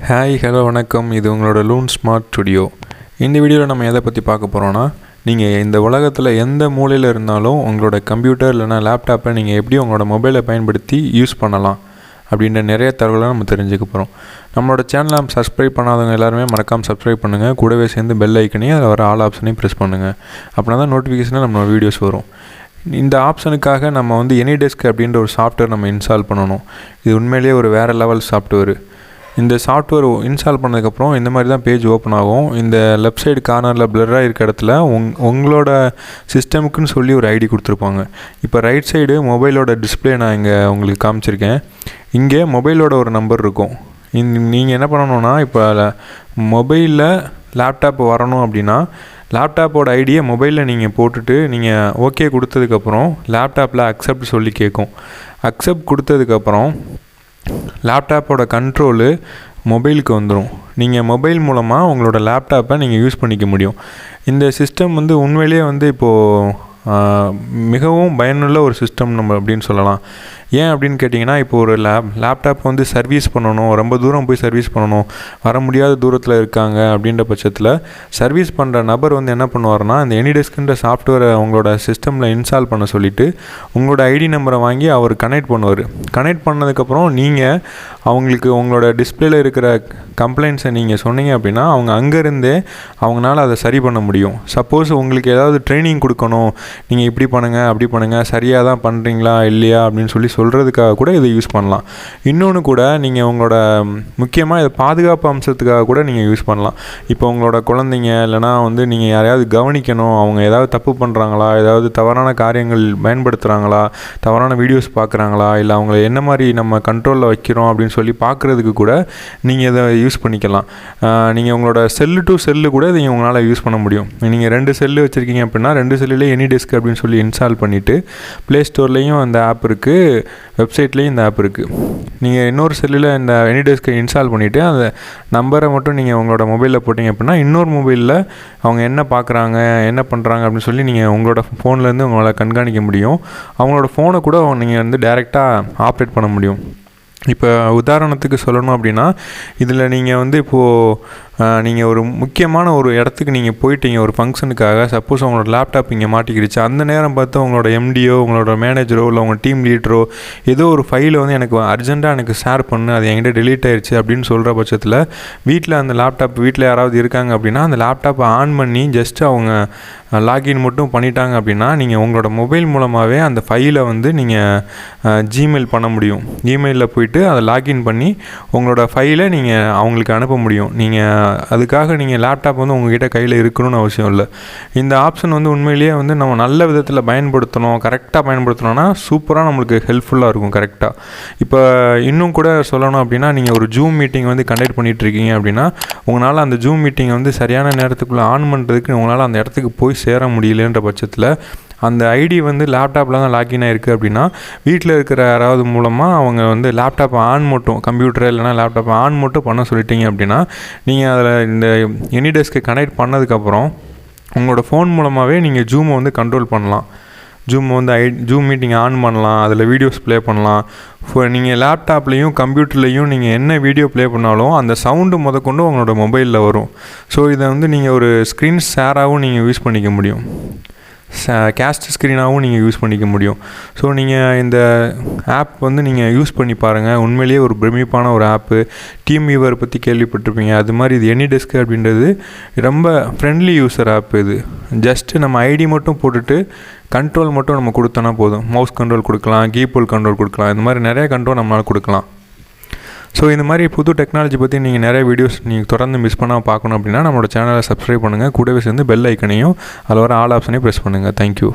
Hi hello வணக்கம். இது உங்களோட லூன் ஸ்மார்ட் ஸ்டுடியோ. இந்த வீடியோவில் நம்ம எதை பற்றி பார்க்க போகிறோன்னா, நீங்கள் இந்த உலகத்தில் எந்த மூலையில் இருந்தாலும் உங்களோட கம்ப்யூட்டர் இல்லைனா லேப்டாப்பை நீங்கள் எப்படி உங்களோட மொபைலை பயன்படுத்தி யூஸ் பண்ணலாம் அப்படின்ற நிறைய தகவலை நம்ம தெரிஞ்சுக்க போகிறோம். நம்மளோட சேனலை சப்ஸ்கிரைப் பண்ணாதவங்க எல்லாருமே மறக்காமல் சப்ஸ்கிரைப் பண்ணுங்கள். கூடவே சேர்ந்து பெல் ஐக்கனையும் அதில் வர ஆல் ஆப்ஷனையும் ப்ரெஸ் பண்ணுங்கள். அப்படின்னா தான் நோட்டிஃபிகேஷனில் நம்ம வீடியோஸ் வரும். இந்த ஆப்ஷனுக்காக நம்ம Anydesk அப்படின்ற ஒரு சாஃப்ட்வேர் நம்ம இன்ஸ்டால் பண்ணணும். இது உண்மையிலேயே ஒரு வேறு லெவல் சாஃப்ட்வேர். இந்த சாஃப்ட்வேர் இன்ஸ்டால் பண்ணதுக்கப்புறம் இந்த மாதிரி தான் பேஜ் ஓப்பன் ஆகும். இந்த லெஃப்ட் சைடு கார்னரில் பிளராக இருக்க இடத்துல உங்களோட சிஸ்டமுக்குன்னு சொல்லி ஒரு ஐடி கொடுத்துருப்பாங்க. இப்போ ரைட் சைடு மொபைலோட டிஸ்பிளே நான் இங்கே உங்களுக்கு காமிச்சிருக்கேன். இங்கே மொபைலோட ஒரு நம்பர் இருக்கும். நீங்கள் என்ன பண்ணணுன்னா, இப்போ மொபைலில் லேப்டாப் வரணும் அப்படின்னா லேப்டாப்போட ஐடியை மொபைலில் நீங்கள் போட்டுட்டு நீங்கள் ஓகே கொடுத்ததுக்கப்புறம் லேப்டாப்பில் அக்செப்ட் சொல்லி கேட்கும். அக்செப்ட் கொடுத்ததுக்கப்புறம் லேப்டாப்போட கண்ட்ரோலு மொபைலுக்கு வந்துடும். நீங்கள் மொபைல் மூலமாக உங்களோட லேப்டாப்பை நீங்கள் யூஸ் பண்ணிக்க முடியும். இந்த சிஸ்டம் உண்மையிலேயே இப்போது மிகவும் பயனுள்ள ஒரு சிஸ்டம் நம்ம அப்படின்னு சொல்லலாம். ஏன் அப்படின்னு கேட்டிங்கன்னா, இப்போ ஒரு லேப்டாப் சர்வீஸ் பண்ணணும், ரொம்ப தூரம் போய் சர்வீஸ் பண்ணணும், வர முடியாத தூரத்தில் இருக்காங்க அப்படின்ற பட்சத்தில் சர்வீஸ் பண்ணுற நபர் என்ன பண்ணுவார்னா, இந்த Anydesk சாஃப்ட்வேரை உங்களோட சிஸ்டமில் இன்ஸ்டால் பண்ண சொல்லிவிட்டு உங்களோட ஐடி நம்பரை வாங்கி அவர் கனெக்ட் பண்ணுவார். கனெக்ட் பண்ணதுக்கப்புறம் நீங்கள் அவங்களுக்கு உங்களோட டிஸ்பிளேல இருக்கிற கம்ப்ளைண்ட்ஸை நீங்கள் சொன்னீங்க அப்படின்னா அவங்க அங்கேருந்தே அவங்களால அதை சரி பண்ண முடியும். சப்போஸ் உங்களுக்கு ஏதாவது ட்ரைனிங் கொடுக்கணும், நீங்கள் இப்படி பண்ணுங்கள் அப்படி பண்ணுங்கள், சரியாக தான் பண்ணுறீங்களா இல்லையா அப்படின்னு சொல்கிறதுக்காக கூட இதை யூஸ் பண்ணலாம். இன்னொன்று கூட, நீங்கள் உங்களோட முக்கியமாக இதை பாதுகாப்பு அம்சத்துக்காக கூட நீங்கள் யூஸ் பண்ணலாம். இப்போ உங்களோட குழந்தைங்க இல்லைனா நீங்கள் யாரையாவது கவனிக்கணும், அவங்க ஏதாவது தப்பு பண்ணுறாங்களா, ஏதாவது தவறான காரியங்கள் பயன்படுத்துகிறாங்களா, தவறான வீடியோஸ் பார்க்குறாங்களா, இல்லை அவங்கள என்ன மாதிரி நம்ம கண்ட்ரோலில் வைக்கிறோம் அப்படின்னு சொல்லி பார்க்குறதுக்கு கூட நீங்கள் இதை யூஸ் பண்ணிக்கலாம். நீங்கள் உங்களோட செல்லு டு செல்லு கூட இதை உங்களால் யூஸ் பண்ண முடியும். நீங்கள் 2 செல்லு வச்சுருக்கீங்க அப்படின்னா 2 செல்லுலேயே Anydesk அப்படின்னு சொல்லி இன்ஸ்டால் பண்ணிவிட்டு ப்ளே ஸ்டோர்லேயும் அந்த ஆப் இருக்குது, வெப்சைட்லேயும் இந்த ஆப் இருக்குது. நீங்கள் இன்னொரு செல்லில் இந்த Anydesk இன்ஸ்டால் பண்ணிவிட்டு அந்த நம்பரை மட்டும் நீங்கள் உங்களோட மொபைலில் போட்டிங்க அப்படின்னா இன்னொரு மொபைலில் அவங்க என்ன பார்க்குறாங்க என்ன பண்ணுறாங்க அப்படின்னு சொல்லி நீங்கள் உங்களோட ஃபோன்லேருந்து உங்களால் கண்காணிக்க முடியும். அவங்களோட ஃபோனை கூட நீங்கள் டைரெக்டாக ஆப்ரேட் பண்ண முடியும். இப்போ உதாரணத்துக்கு சொல்லணும் அப்படின்னா, இதில் நீங்கள் இப்போது நீங்கள் ஒரு முக்கியமான ஒரு இடத்துக்கு நீங்கள் போயிட்டீங்க ஒரு ஃபங்க்ஷனுக்காக. சப்போஸ் உங்களோட லேப்டாப் இங்கே மாட்டிக்கிடுச்சு. அந்த நேரம் பார்த்து உங்களோட எம்டியோ உங்களோட மேனேஜரோ இல்லை உங்கள் டீம் லீடரோ ஏதோ ஒரு ஃபைலை எனக்கு அர்ஜென்ட்டாக எனக்கு ஷேர் பண்ணு, அது என்கிட்ட டெலீட் ஆயிடுச்சு அப்படின்னு சொல்கிற பட்சத்தில் வீட்டில் அந்த லேப்டாப் வீட்டில் யாராவது இருக்காங்க அப்படின்னா அந்த லேப்டாப்பை ஆன் பண்ணி ஜஸ்ட்டு அவங்க லாகின் மட்டும் பண்ணிட்டாங்க அப்படின்னா நீங்கள் உங்களோட மொபைல் மூலமாகவே அந்த ஃபைலை நீங்கள் ஜிமெயில் பண்ண முடியும். இமெயிலில் போய்ட்டு அதை லாகின் பண்ணி உங்களோட ஃபைலை நீங்கள் அவங்களுக்கு அனுப்ப முடியும். நீங்கள் அதுக்காக நீங்கள் லேப்டாப் உங்ககிட்ட கையில் இருக்கணும்னு அவசியம் இல்லை. இந்த ஆப்ஷன் உண்மையிலேயே நம்ம நல்ல விதத்தில் பயன்படுத்தணும், கரெக்டாக பயன்படுத்தணும்னா சூப்பராக நம்மளுக்கு ஹெல்ப்ஃபுல்லாக இருக்கும். கரெக்டாக இப்போ இன்னும் கூட சொல்லணும் அப்படின்னா, நீங்கள் ஒரு ஜூம் மீட்டிங் கண்டக்ட் பண்ணிகிட்ருக்கீங்க அப்படின்னா உங்களால் அந்த ஜூம் மீட்டிங்கை சரியான நேரத்துக்குள்ளே ஆன் பண்ணுறதுக்கு உங்களால் அந்த இடத்துக்கு போய் சேர முடியலன்ற பட்சத்தில் அந்த ஐடி லேப்டாப்பில் தான் லாகின் ஆகிருக்கு அப்படின்னா வீட்டில் இருக்கிற யாராவது மூலமாக அவங்க லேப்டாப்பை ஆன் மட்டும், கம்ப்யூட்டர் இல்லைனா லேப்டாப்பை ஆன் மட்டும் பண்ண சொல்லிட்டீங்க அப்படின்னா நீங்கள் அதில் இந்த Anydesk கனெக்ட் பண்ணதுக்கப்புறம் உங்களோட ஃபோன் மூலமாகவே நீங்கள் ஜூமை கண்ட்ரோல் பண்ணலாம். ஜூம் ஜூம் மீட்டிங் ஆன் பண்ணலாம், அதில் வீடியோஸ் ப்ளே பண்ணலாம். நீங்கள் லேப்டாப்லேயும் கம்ப்யூட்டர்லேயும் நீங்கள் என்ன வீடியோ ப்ளே பண்ணாலும் அந்த சவுண்டு முதற்கொண்டு உங்களோட மொபைலில் வரும். ஸோ இதை நீங்கள் ஒரு ஸ்க்ரீன் ஷேராகவும் நீங்கள் யூஸ் பண்ணிக்க முடியும், கேஸ்ட் ஸ்க்ரீனாகவும் நீங்கள் யூஸ் பண்ணிக்க முடியும். ஸோ நீங்கள் இந்த ஆப் நீங்கள் யூஸ் பண்ணி பாருங்கள். உண்மையிலேயே ஒரு பிரமிப்பான ஒரு ஆப்பு. டீம் வியூவர் பற்றி கேள்விப்பட்டிருப்பீங்க. அது மாதிரி இது Anydesk அப்படின்றது ரொம்ப ஃப்ரெண்ட்லி யூஸர் ஆப். இது ஜஸ்ட்டு நம்ம ஐடி மட்டும் போட்டுட்டு கண்ட்ரோல் மட்டும் நம்ம கொடுத்தோன்னா போதும். மவுஸ் கண்ட்ரோல் கொடுக்கலாம், கீபோர்ட் கண்ட்ரோல் கொடுக்கலாம், இந்த மாதிரி நிறைய கண்ட்ரோல் நம்மளால் கொடுக்கலாம். ஸோ இந்த மாதிரி புது டெக்னாலஜி பற்றி நீங்கள் நிறைய வீடியோஸ் நீங்கள் தொடர்ந்து மிஸ் பண்ணாமல் பார்க்கணும் அப்படின்னா நம்மளோட சேனலை சப்ஸ்கிரைப் பண்ணுங்கள். கூடவே சேர்ந்து பெல் ஐக்கனையும் அதில் வர ஆல் ஆப்ஷனையும் ப்ரெஸ் பண்ணுங்கள். தேங்க்யூ.